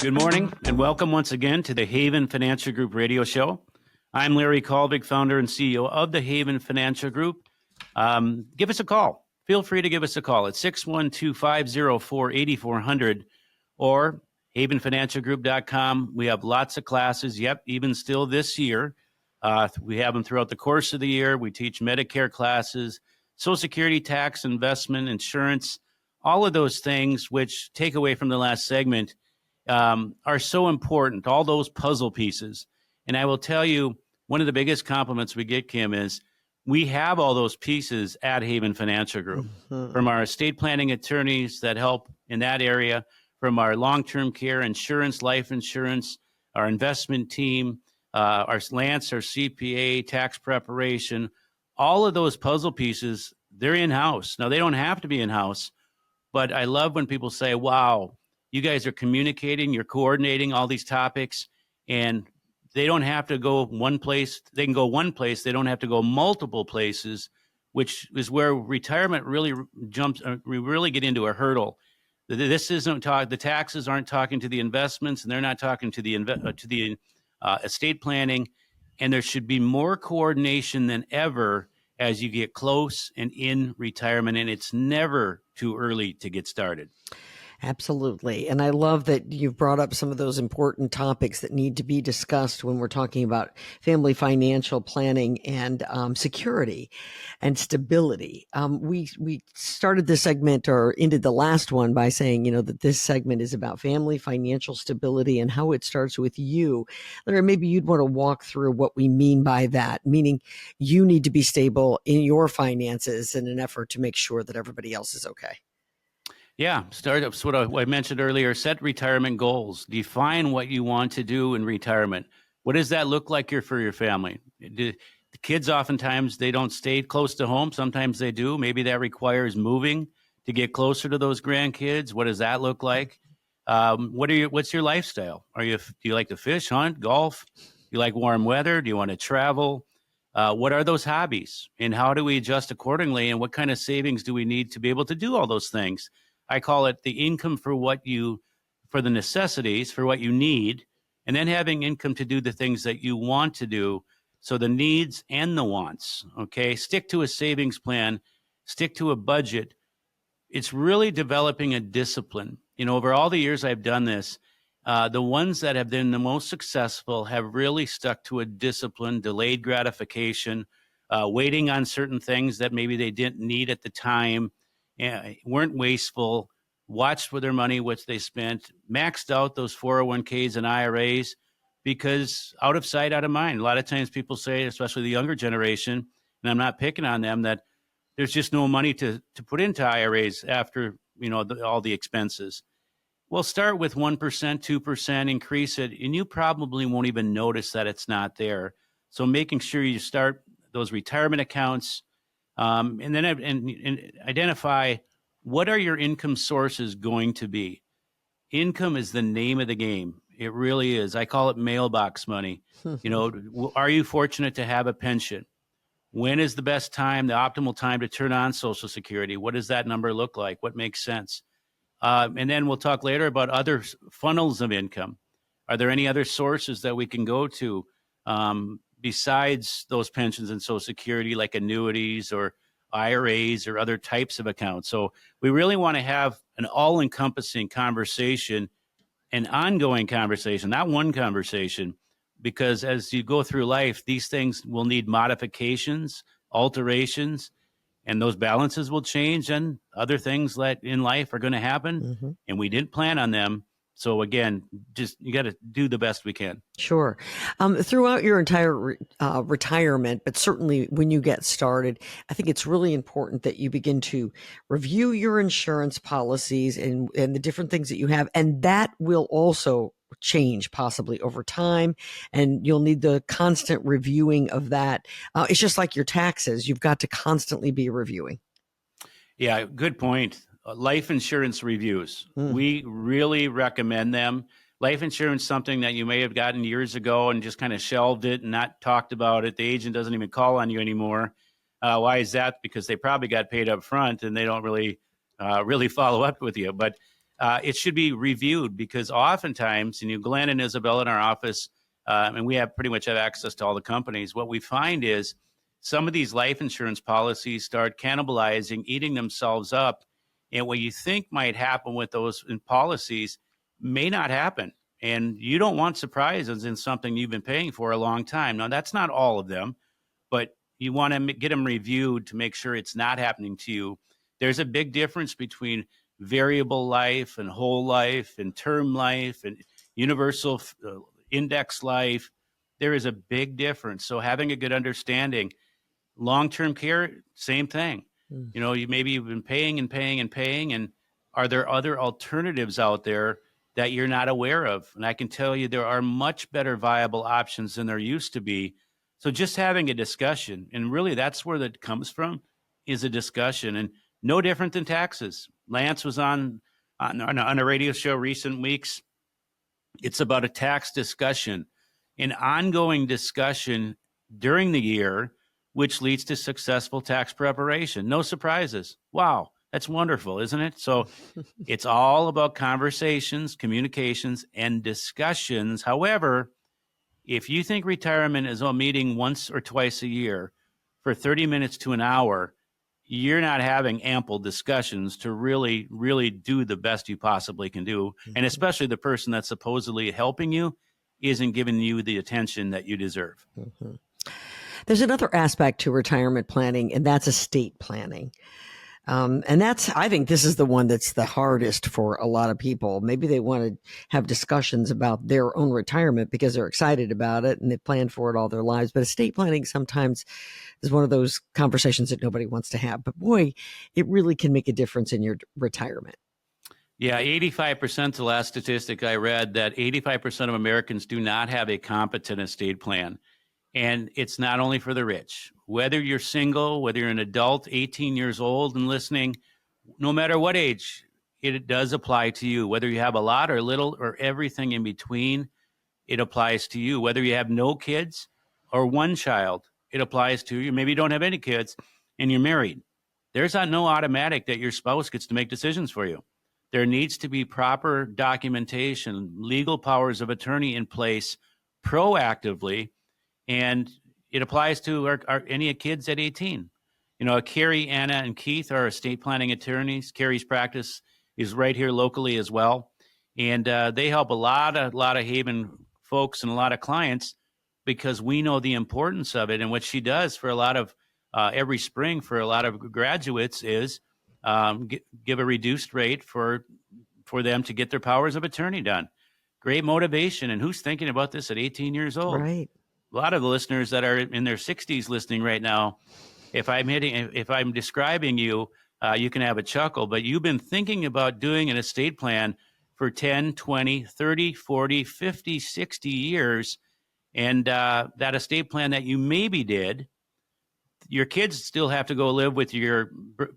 Good morning and welcome once again to the Haven Financial Group radio show. I'm Larry Kalvig, founder and CEO of the Haven Financial Group. Give us a call. Feel free to give us a call at 612-504-8400 or havenfinancialgroup.com. We have lots of classes. Yep, even still this year. We have them throughout the course of the year. We teach Medicare classes, Social Security, tax, investment, insurance, all of those things which take away from the last segment are so important, all those puzzle pieces. And I will tell you, one of the biggest compliments we get, Kim, is we have all those pieces at Haven Financial Group. From our estate planning attorneys that help in that area, from our long-term care insurance, life insurance, our investment team, our Lance, our CPA, tax preparation, all of those puzzle pieces, they're in-house. Now, they don't have to be in-house, but I love when people say, wow, you guys are communicating, you're coordinating all these topics, and they don't have to go one place. They can go one place. They don't have to go multiple places, which is where retirement really jumps. We really get into a hurdle. This isn't the taxes aren't talking to the investments, and they're not talking to the estate planning. And there should be more coordination than ever as you get close and in retirement. And it's never too early to get started. Absolutely. And I love that you've brought up some of those important topics that need to be discussed when we're talking about family financial planning and security and stability. We started this segment or ended the last one by saying, that this segment is about family financial stability and how it starts with you. Larry, maybe you'd want to walk through what we mean by that, meaning you need to be stable in your finances in an effort to make sure that everybody else is okay. Yeah, startups, what I mentioned earlier, set retirement goals. Define what you want to do in retirement. What does that look like for your family? The kids, oftentimes, they don't stay close to home. Sometimes they do. Maybe that requires moving to get closer to those grandkids. What does that look like? What's your lifestyle? Do you like to fish, hunt, golf? Do you like warm weather? Do you want to travel? What are those hobbies? And how do we adjust accordingly? And what kind of savings do we need to be able to do all those things? I call it the income for the necessities, for what you need, and then having income to do the things that you want to do. So the needs and the wants, okay? Stick to a savings plan, stick to a budget. It's really developing a discipline. Over all the years I've done this, the ones that have been the most successful have really stuck to a discipline, delayed gratification, waiting on certain things that maybe they didn't need at the time, weren't wasteful, watched with their money, what they spent, maxed out those 401ks and IRAs, because out of sight, out of mind. A lot of times people say, especially the younger generation, and I'm not picking on them, that there's just no money to put into IRAs after, all the expenses. Well, start with 1%, 2%, increase it, and you probably won't even notice that it's not there. So making sure you start those retirement accounts, and then identify what are your income sources going to be. Income is the name of the game. It really is. I call it mailbox money. Are you fortunate to have a pension? When is the best time, the optimal time to turn on Social Security? What does that number look like? What makes sense? And then we'll talk later about other funnels of income. Are there any other sources that we can go to besides those pensions and Social Security, like annuities or IRAs or other types of accounts? So we really want to have an all-encompassing conversation, an ongoing conversation, not one conversation, because as you go through life, these things will need modifications, alterations, and those balances will change, and other things that in life are going to happen, and we didn't plan on them. So again, you got to do the best we can. Sure. Throughout your entire retirement, but certainly when you get started, I think it's really important that you begin to review your insurance policies and the different things that you have. And that will also change possibly over time. And you'll need the constant reviewing of that. It's just like your taxes. You've got to constantly be reviewing. Yeah, good point. Life insurance reviews. We really recommend them. Life insurance, something that you may have gotten years ago and just kind of shelved it and not talked about it. The agent doesn't even call on you anymore. Why is that? Because they probably got paid up front and they don't really follow up with you. But it should be reviewed, because oftentimes, and Glenn and Isabel in our office, and we pretty much have access to all the companies, what we find is some of these life insurance policies start cannibalizing, eating themselves up. And what you think might happen with those policies may not happen. And you don't want surprises in something you've been paying for a long time. Now, that's not all of them, but you want to get them reviewed to make sure it's not happening to you. There's a big difference between variable life and whole life and term life and universal index life. There is a big difference. So having a good understanding. Long-term care, same thing. Maybe you've been paying and paying and paying, and are there other alternatives out there that you're not aware of? And I can tell you there are much better viable options than there used to be. So just having a discussion, and really that's where that comes from, is a discussion, and no different than taxes. Lance was on a radio show recent weeks. It's about a tax discussion, an ongoing discussion during the year, which leads to successful tax preparation. No surprises. Wow, that's wonderful, isn't it? So it's all about conversations, communications, and discussions. However, if you think retirement is a meeting once or twice a year for 30 minutes to an hour, you're not having ample discussions to really, really do the best you possibly can do. And especially the person that's supposedly helping you isn't giving you the attention that you deserve. There's another aspect to retirement planning, and that's estate planning. I think this is the one that's the hardest for a lot of people. Maybe they want to have discussions about their own retirement because they're excited about it and they've planned for it all their lives. But estate planning sometimes is one of those conversations that nobody wants to have. But boy, it really can make a difference in your retirement. Yeah, 85%, the last statistic I read, that 85% of Americans do not have a competent estate plan. And it's not only for the rich. Whether you're single, whether you're an adult, 18 years old and listening, no matter what age, it does apply to you. Whether you have a lot or little or everything in between, it applies to you. Whether you have no kids or one child, it applies to you. Maybe you don't have any kids and you're married. There's no automatic that your spouse gets to make decisions for you. There needs to be proper documentation, legal powers of attorney in place proactively. And it applies to any kids at 18. Carrie, Anna, and Keith are estate planning attorneys. Carrie's practice is right here locally as well. And they help a lot of Haven folks and a lot of clients because we know the importance of it. And what she does for a lot of every spring for a lot of graduates is give a reduced rate for them to get their powers of attorney done. Great motivation. And who's thinking about this at 18 years old? Right. A lot of the listeners that are in their 60s listening right now, if I'm describing you, you can have a chuckle, but you've been thinking about doing an estate plan for 10, 20, 30, 40, 50, 60 years. And that estate plan that you maybe did, your kids still have to go live with your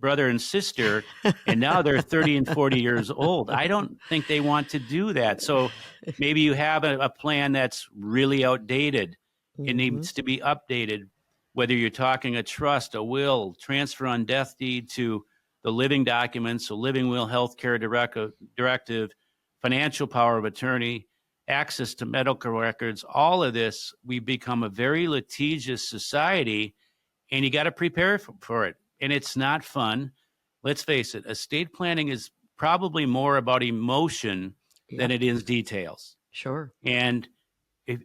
brother and sister, and now they're 30 and 40 years old. I don't think they want to do that. So maybe you have a plan that's really outdated. It needs to be updated, whether you're talking a trust, a will, transfer on death deed to the living documents, a living will, healthcare directive, financial power of attorney, access to medical records. All of this, we become a very litigious society, and you got to prepare for it. And it's not fun. Let's face it, estate planning is probably more about emotion than it is details. Sure. And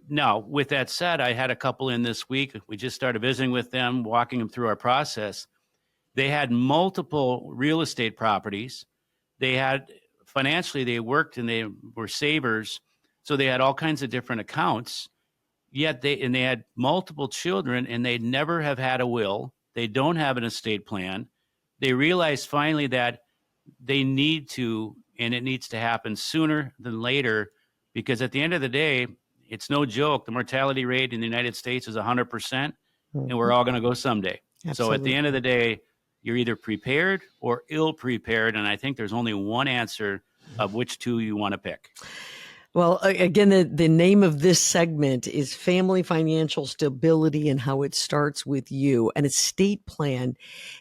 now, with that said, I had a couple in this week. We just started visiting with them, walking them through our process. They had multiple real estate properties. They had financially, they worked and they were savers. So they had all kinds of different accounts. Yet they had multiple children and they never have had a will. They don't have an estate plan. They realized finally that they need to, and it needs to happen sooner than later, because at the end of the day, it's no joke. The mortality rate in the United States is 100%, and we're all going to go someday. Absolutely. So at the end of the day, you're either prepared or ill-prepared, and I think there's only one answer of which two you want to pick. Well, again, the name of this segment is Family Financial Stability and How It Starts with You. An estate plan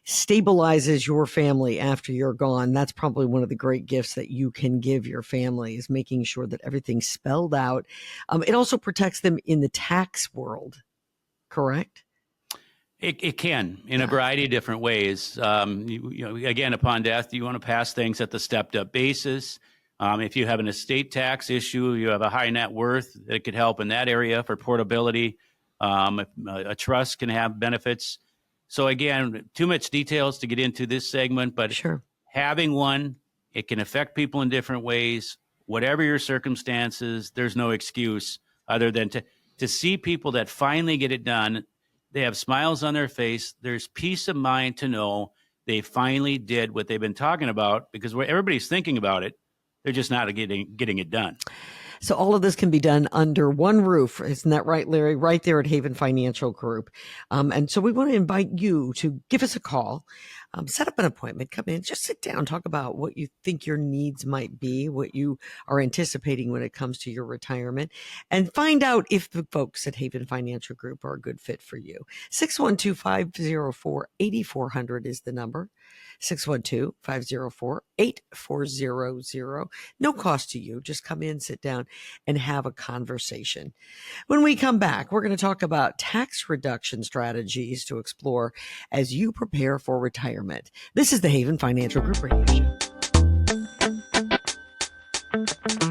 stabilizes your family after you're gone. That's probably one of the great gifts that you can give your family, is making sure that everything's spelled out. It also protects them in the tax world, correct? It can in a Yeah. variety of different ways. Again, upon death, you want to pass things at the stepped up basis. If you have an estate tax issue, you have a high net worth, it could help in that area for portability. A trust can have benefits. So again, too much details to get into this segment, but Sure. having one, it can affect people in different ways. Whatever your circumstances, there's no excuse other than to see people that finally get it done. They have smiles on their face. There's peace of mind to know they finally did what they've been talking about, because everybody's thinking about it. They're just not getting it done. So all of this can be done under one roof. Isn't that right, Larry? Right there at Haven Financial Group. And so we want to invite you to give us a call, set up an appointment, come in, just sit down, talk about what you think your needs might be, what you are anticipating when it comes to your retirement, and find out if the folks at Haven Financial Group are a good fit for you. 612-504-8400 is the number. 612-504-8400. No cost to you. Just come in, sit down, and have a conversation. When we come back, we're going to talk about tax reduction strategies to explore as you prepare for retirement. This is the Haven Financial Group Radio Show.